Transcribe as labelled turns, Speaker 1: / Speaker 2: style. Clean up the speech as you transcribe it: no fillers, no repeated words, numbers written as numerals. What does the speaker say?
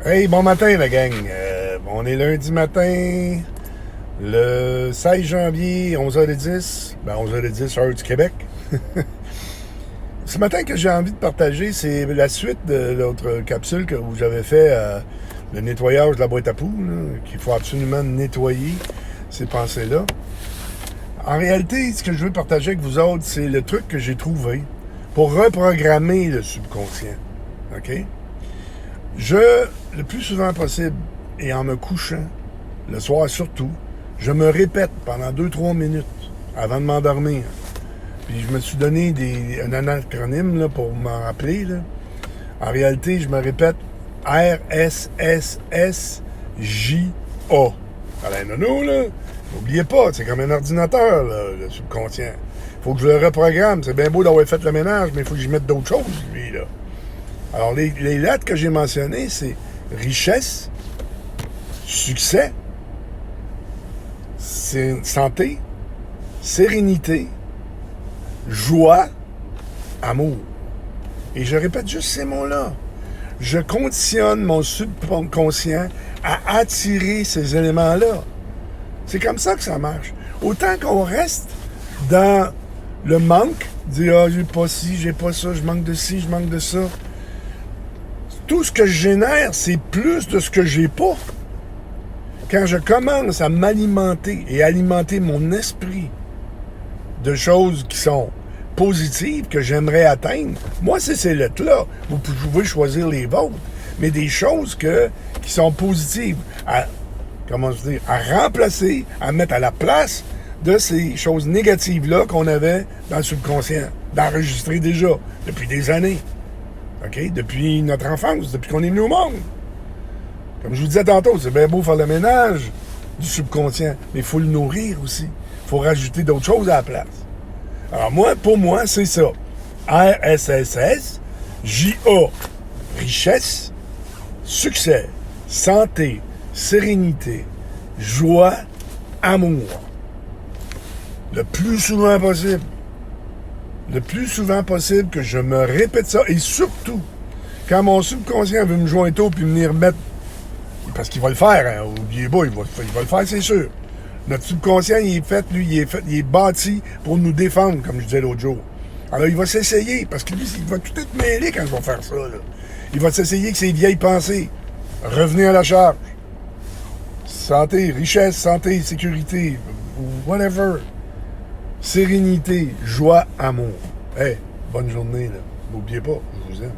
Speaker 1: Hey, bon matin la gang. On est lundi matin, le 16 janvier, 11h10. 11h10, heure du Québec. Ce matin que j'ai envie de partager, c'est la suite de l'autre capsule que vous avez fait, le nettoyage de la boîte à poules, qu'il faut absolument nettoyer, ces pensées-là. En réalité, ce que je veux partager avec vous autres, c'est le truc que j'ai trouvé pour reprogrammer le subconscient. OK? Le plus souvent possible, et en me couchant, le soir surtout, je me répète pendant 2-3 minutes avant de m'endormir. Puis je me suis donné un acronyme là, pour m'en rappeler. Là. En réalité, je me répète RSSSJA. Alors, nono, là, n'oubliez pas, c'est comme un ordinateur, là, le subconscient. Il faut que je le reprogramme. C'est bien beau d'avoir fait le ménage, mais il faut que j'y mette d'autres choses, lui, là. Alors, les lettres que j'ai mentionnées, c'est richesse, succès, santé, sérénité, joie, amour. Et je répète juste ces mots-là. Je conditionne mon subconscient à attirer ces éléments-là. C'est comme ça que ça marche. Autant qu'on reste dans le manque, dire « Ah, j'ai pas ci, j'ai pas ça, je manque de ci, je manque de ça », tout ce que je génère, c'est plus de ce que j'ai pas. Quand je commence à m'alimenter et alimenter mon esprit de choses qui sont positives, que j'aimerais atteindre, moi, c'est ces lettres-là. Vous pouvez choisir les vôtres, mais des choses qui sont positives, à remplacer, à mettre à la place de ces choses négatives-là qu'on avait dans le subconscient, d'enregistrer déjà depuis des années. OK? Depuis notre enfance, depuis qu'on est venu au monde. Comme je vous disais tantôt, c'est bien beau faire le ménage du subconscient, mais il faut le nourrir aussi. Il faut rajouter d'autres choses à la place. Alors pour moi, c'est ça. RSSS, JA, richesse, succès, santé, sérénité, joie, amour. Le plus souvent possible. Le plus souvent possible que je me répète ça. Et surtout, quand mon subconscient veut me joindre au puis venir mettre... Parce qu'il va le faire, hein, oubliez pas, il va le faire, c'est sûr. Notre subconscient, il est bâti pour nous défendre, comme je disais l'autre jour. Alors, il va s'essayer, parce que lui, il va tout être mêlé quand il va faire ça. Là. Il va s'essayer que ses vieilles pensées. Revenez à la charge. Santé, richesse, santé, sécurité, whatever. Sérénité, joie, amour. Hey, bonne journée, là. N'oubliez pas, je vous aime.